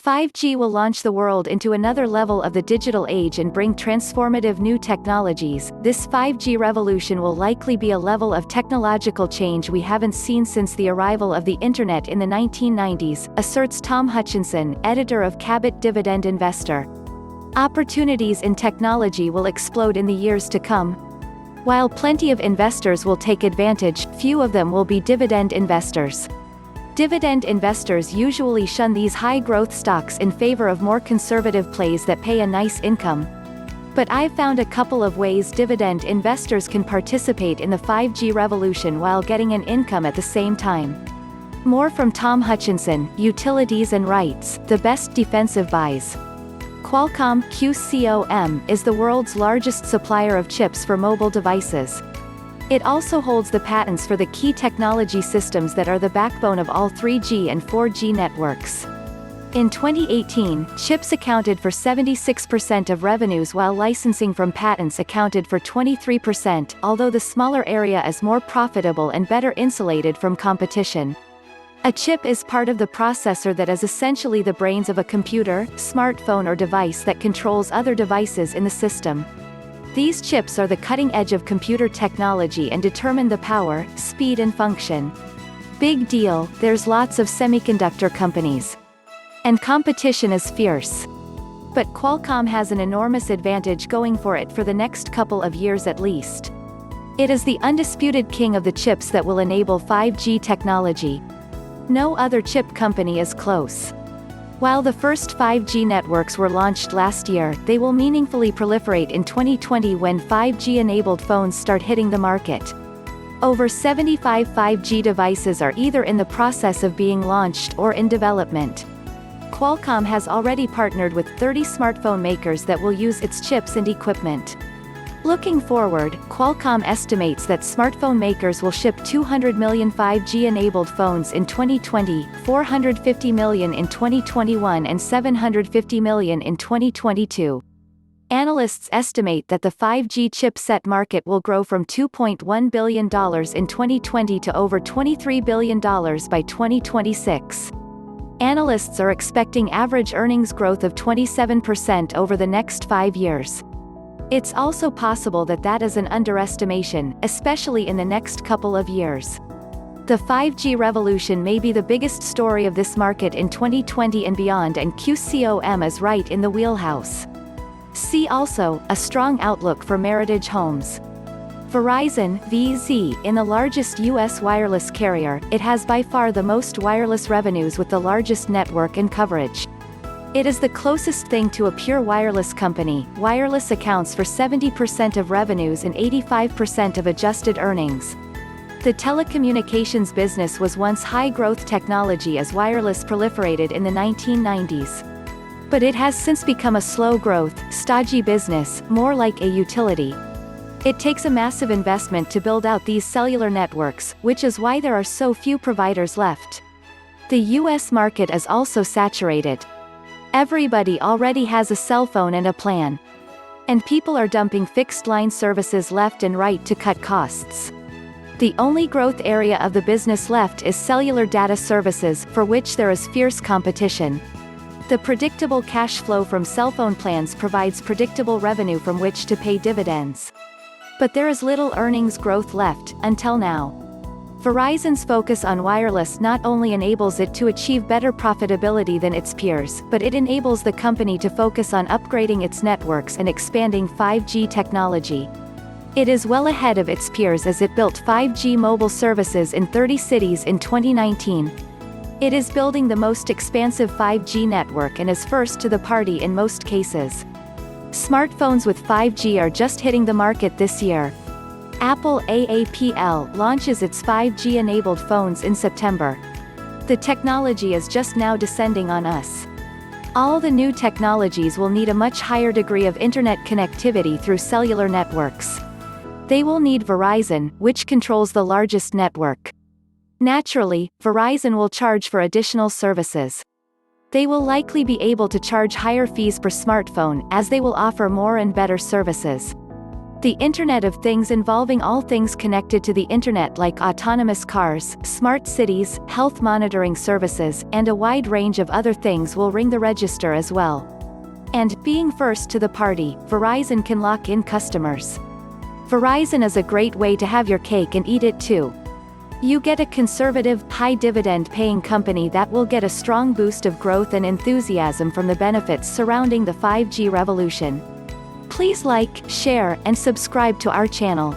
5G will launch the world into another level of the digital age and bring transformative new technologies. This 5G revolution will likely be a level of technological change we haven't seen since the arrival of the Internet in the 1990s, asserts Tom Hutchinson, editor of Cabot Dividend Investor. Opportunities in technology will explode in the years to come. While plenty of investors will take advantage, few of them will be dividend investors. Dividend investors usually shun these high-growth stocks in favor of more conservative plays that pay a nice income. But I've found a couple of ways dividend investors can participate in the 5G revolution while getting an income at the same time. More from Tom Hutchinson, Utilities and REITs, the best defensive buys. Qualcomm (QCOM) is the world's largest supplier of chips for mobile devices. It also holds the patents for the key technology systems that are the backbone of all 3G and 4G networks. In 2018, chips accounted for 76% of revenues while licensing from patents accounted for 23%, although the smaller area is more profitable and better insulated from competition. A chip is part of the processor that is essentially the brains of a computer, smartphone or device that controls other devices in the system. These chips are the cutting edge of computer technology and determine the power, speed and function. Big deal, there's lots of semiconductor companies. And competition is fierce. But Qualcomm has an enormous advantage going for it for the next couple of years at least. It is the undisputed king of the chips that will enable 5G technology. No other chip company is close. While the first 5G networks were launched last year, they will meaningfully proliferate in 2020 when 5G-enabled phones start hitting the market. Over 75 5G devices are either in the process of being launched or in development. Qualcomm has already partnered with 30 smartphone makers that will use its chips and equipment. Looking forward, Qualcomm estimates that smartphone makers will ship 200 million 5G-enabled phones in 2020, 450 million in 2021 and 750 million in 2022. Analysts estimate that the 5G chipset market will grow from $2.1 billion in 2020 to over $23 billion by 2026. Analysts are expecting average earnings growth of 27% over the next 5 years. It's also possible that that is an underestimation, especially in the next couple of years. The 5G revolution may be the biggest story of this market in 2020 and beyond, and QCOM is right in the wheelhouse. See also, a strong outlook for Meritage Homes. Verizon, VZ, in the largest U.S. wireless carrier, it has by far the most wireless revenues with the largest network and coverage. It is the closest thing to a pure wireless company. Wireless accounts for 70% of revenues and 85% of adjusted earnings. The telecommunications business was once high-growth technology as wireless proliferated in the 1990s. But it has since become a slow-growth, stodgy business, more like a utility. It takes a massive investment to build out these cellular networks, which is why there are so few providers left. The U.S. market is also saturated. Everybody already has a cell phone and a plan. And people are dumping fixed-line services left and right to cut costs. The only growth area of the business left is cellular data services, for which there is fierce competition. The predictable cash flow from cell phone plans provides predictable revenue from which to pay dividends. But there is little earnings growth left, until now. Verizon's focus on wireless not only enables it to achieve better profitability than its peers, but it enables the company to focus on upgrading its networks and expanding 5G technology. It is well ahead of its peers as it built 5G mobile services in 30 cities in 2019. It is building the most expansive 5G network and is first to the party in most cases. Smartphones with 5G are just hitting the market this year. Apple AAPL launches its 5G-enabled phones in September. The technology is just now descending on us. All the new technologies will need a much higher degree of internet connectivity through cellular networks. They will need Verizon, which controls the largest network. Naturally, Verizon will charge for additional services. They will likely be able to charge higher fees per smartphone, as they will offer more and better services. The Internet of Things involving all things connected to the Internet like autonomous cars, smart cities, health monitoring services, and a wide range of other things will ring the register as well. And, being first to the party, Verizon can lock in customers. Verizon is a great way to have your cake and eat it too. You get a conservative, high dividend paying company that will get a strong boost of growth and enthusiasm from the benefits surrounding the 5G revolution. Please like, share, and subscribe to our channel.